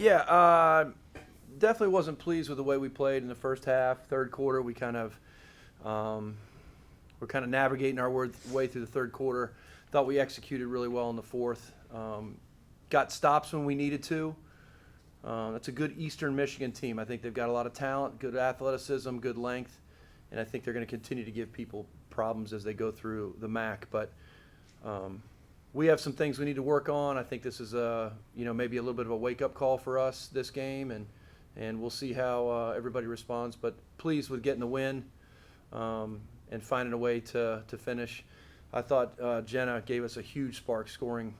Yeah, definitely wasn't pleased with the way we played in the first half. Third quarter, we kind of we're kind of navigating our way through the third quarter. Thought we executed really well in the fourth. Got stops when we needed to. That's a good Eastern Michigan team. I think they've got a lot of talent, good athleticism, good length, and I think they're going to continue to give people problems as they go through the MAC. But we have some things we need to work on. I think this is maybe a little bit of a wake-up call for us this game, and we'll see how everybody responds. But pleased with getting the win and finding a way to finish. I thought Jenna gave us a huge spark scoring.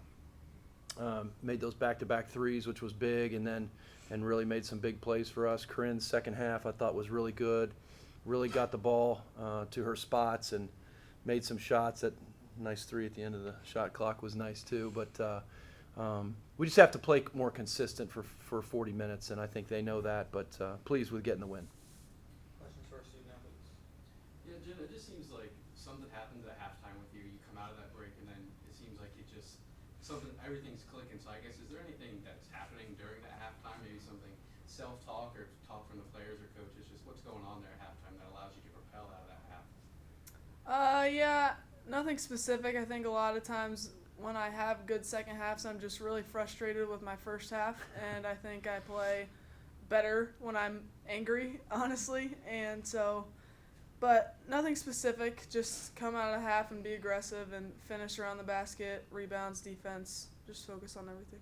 Made those back-to-back threes, which was big, and really made some big plays for us. Corinne's second half I thought was really good. Really got the ball to her spots and made some shots. That nice three at the end of the shot clock was nice too. But we just have to play more consistent for 40 minutes, and I think they know that. But pleased with getting the win. Questions for our student athletes? Yeah, Jen, it just seems like something happens at halftime with you. You come out of that break, and then it seems like everything's clicking. So I guess, is there anything that's happening during that halftime? Maybe something self-talk or talk from the players or coaches? Just what's going on there at halftime that allows you to propel out of that half? Yeah, nothing specific. I think a lot of times when I have good second halves, I'm just really frustrated with my first half, and I think I play better when I'm angry, honestly. And so, but nothing specific. Just come out of the half and be aggressive and finish around the basket, rebounds, defense. Just focus on everything.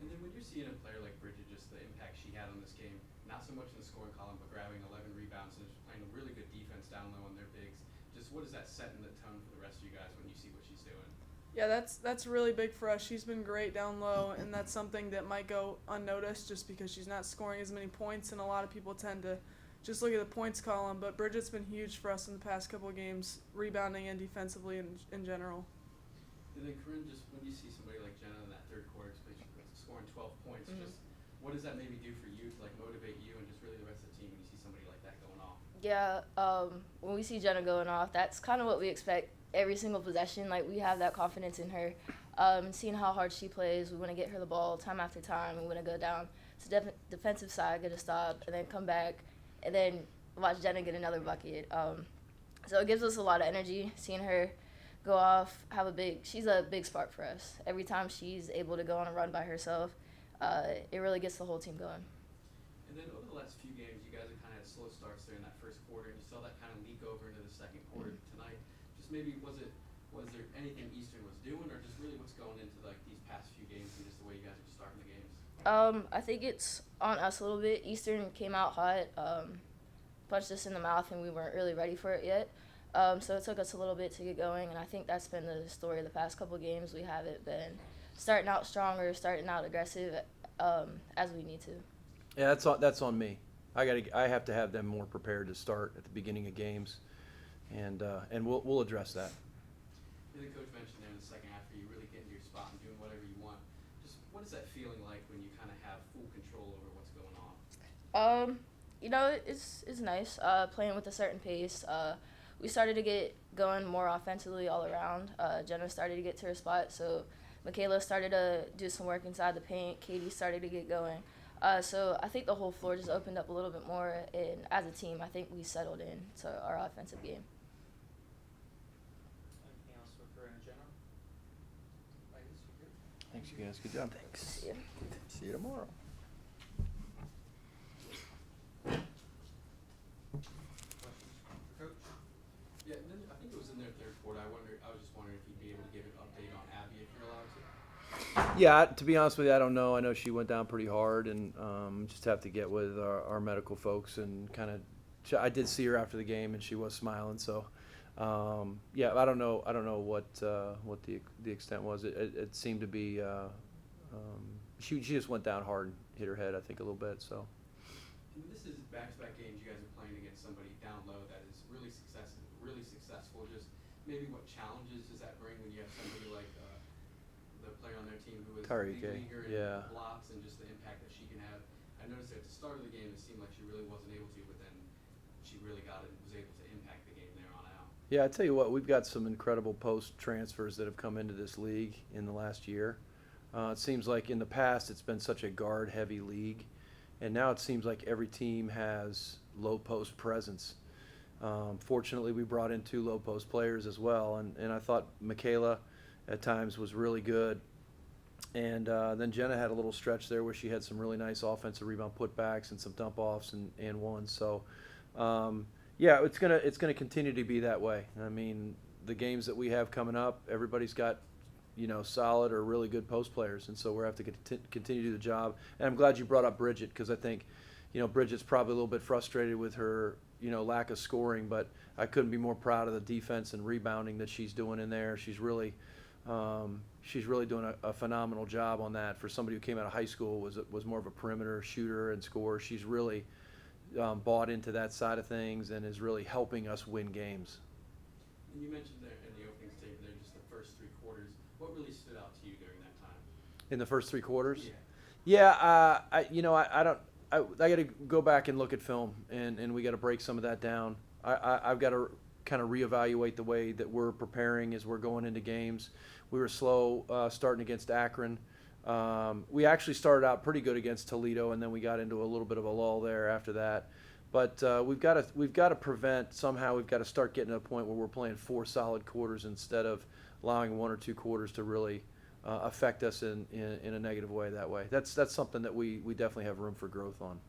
And then when you're seeing a player like Bridget, just the impact she had on this game, not so much in the scoring column, but grabbing 11 rebounds and just playing a really good defense down low on their bigs. Just what does that set in the tone for the rest of you guys when you see what she's doing? Yeah, that's really big for us. She's been great down low, and that's something that might go unnoticed just because she's not scoring as many points, and a lot of people tend to just look at the points column. But Bridget's been huge for us in the past couple of games, rebounding and defensively in general. And then Corinne, just when you see somebody like Jenna in that third quarter, especially scoring 12 points, just what does that maybe do for you to like motivate you and just really the rest of the team when you see somebody like that going off? Yeah, when we see Jenna going off, that's kind of what we expect every single possession. Like, we have that confidence in her. Seeing how hard she plays, we want to get her the ball time after time. We want to go down to defensive side, get a stop, and then come back, and then watch Jenna get another bucket. So it gives us a lot of energy, seeing her go off, she's a big spark for us. Every time she's able to go on a run by herself, it really gets the whole team going. And then over the last few games, you guys have kind of had slow starts there in that first quarter, and you saw that kind of leak over into the second quarter tonight. Just maybe was there anything Eastern was doing, or just really what's going into like these past few games and just the way you guys are starting the games? I think it's on us a little bit. Eastern came out hot, punched us in the mouth, and we weren't really ready for it yet. So it took us a little bit to get going, and I think that's been the story of the past couple games. We haven't been starting out stronger, starting out aggressive as we need to. Yeah, that's on me. I have to have them more prepared to start at the beginning of games, and we'll address that. The coach mentioned there in the second half, you really getting to your spot and doing whatever you want. Just what is that feeling like when you kind of have full control over what's going on? It's nice playing with a certain pace. We started to get going more offensively all around. Jenna started to get to her spot, so Michaela started to do some work inside the paint. Katie started to get going. So I think the whole floor just opened up a little bit more, and as a team, I think we settled in to our offensive game. Anything else for Corinne and Jenna? Ladies, you good? Thanks, you guys. Good job. Thanks. Yeah. See you tomorrow. Questions for Coach? Yeah, and then I think it was in their third quarter. I was just wondering if you'd be able to give an update on Abby if you're allowed to. Yeah, to be honest with you, I don't know. I know she went down pretty hard, and just have to get with our medical folks and kind of. I did see her after the game, and she was smiling. So, yeah, I don't know. I don't know what the extent was. It seemed to be. She just went down hard and hit her head, I think, a little bit. So. And this is back-to-back games you guys are playing against somebody down low that is really successful. Just maybe what challenges does that bring when you have somebody like the player on their team who is leaguer and blocks and just the impact that she can have. I noticed at the start of the game it seemed like she really wasn't able to, but then she really was able to impact the game there on out. Yeah, I tell you what, we've got some incredible post transfers that have come into this league in the last year. It seems like in the past it's been such a guard-heavy league, and now it seems like every team has low post presence. Fortunately, we brought in 2 low post players as well, and I thought Michaela at times was really good. And then Jenna had a little stretch there where she had some really nice offensive rebound putbacks and some dump offs and ones. So, yeah, it's gonna continue to be that way. I mean, the games that we have coming up, everybody's got, you know, solid or really good post players, and so we're have to continue to do the job. And I'm glad you brought up Bridget, because I think, you know, Bridget's probably a little bit frustrated with her, you know, lack of scoring, but I couldn't be more proud of the defense and rebounding that she's doing in there. She's really doing a phenomenal job on that. For somebody who came out of high school, was more of a perimeter shooter and scorer. She's really bought into that side of things and is really helping us win games. And you mentioned there in the opening statement there just the first 3 quarters. What really stood out to you during that time? In the first 3 quarters? Yeah. Yeah, I got to go back and look at film, and we got to break some of that down. I've got to kind of reevaluate the way that we're preparing as we're going into games. We were slow starting against Akron. We actually started out pretty good against Toledo, and then we got into a little bit of a lull there after that. But we've got to prevent somehow. We've got to start getting to a point where we're playing 4 solid quarters instead of allowing 1 or 2 quarters to really affect us in a negative way that way. That's something that we definitely have room for growth on.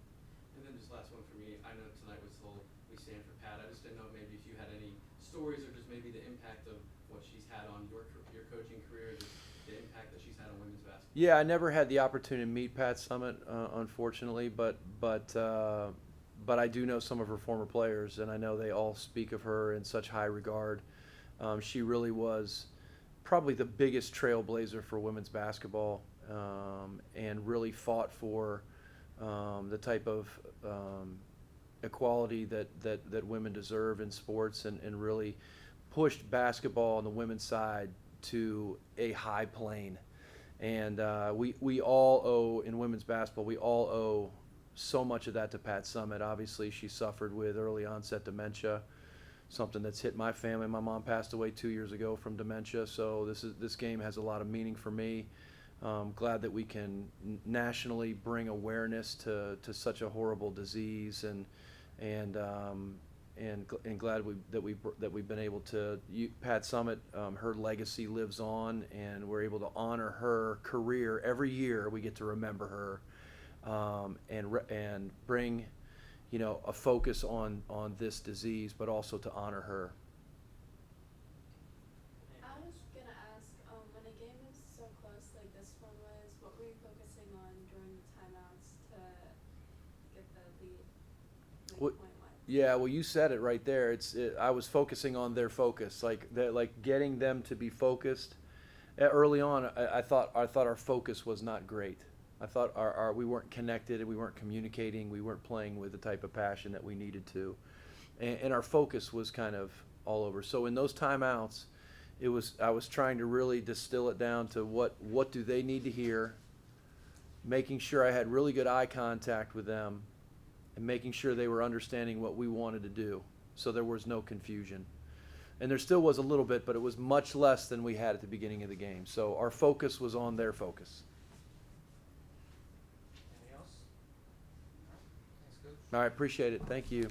And then just last one for me. I know tonight was the whole We Stand for Pat. I just didn't know maybe if you had any stories or just maybe the impact of what she's had on your coaching career, just the impact that she's had on women's basketball. Yeah, I never had the opportunity to meet Pat Summitt, unfortunately, but I do know some of her former players, and I know they all speak of her in such high regard. She really was probably the biggest trailblazer for women's basketball, and really fought for the type of equality that women deserve in sports, and really pushed basketball on the women's side to a high plane. And we all owe, in women's basketball, we all owe so much of that to Pat Summitt. Obviously, she suffered with early onset dementia, something that's hit my family. My mom passed away 2 years ago from dementia, so this game has a lot of meaning for me. Glad that we can nationally bring awareness to such a horrible disease, and glad that we've been able to. Pat Summitt, her legacy lives on, and we're able to honor her career every year. We get to remember her, and bring, you know, a focus on this disease, but also to honor her. I was gonna ask, when a game is so close like this one was, what were you focusing on during the timeouts to get the lead, like What- point-wise? Yeah, well, you said it right there. I was focusing on their focus, like getting them to be focused. Early on, I thought our focus was not great. I thought we weren't connected, and we weren't communicating, we weren't playing with the type of passion that we needed to, and our focus was kind of all over. So in those timeouts, I was trying to really distill it down to what do they need to hear, making sure I had really good eye contact with them, and making sure they were understanding what we wanted to do, so there was no confusion. And there still was a little bit, but it was much less than we had at the beginning of the game. So our focus was on their focus. Anything else? All right. Thanks, Coach. All right, appreciate it. Thank you.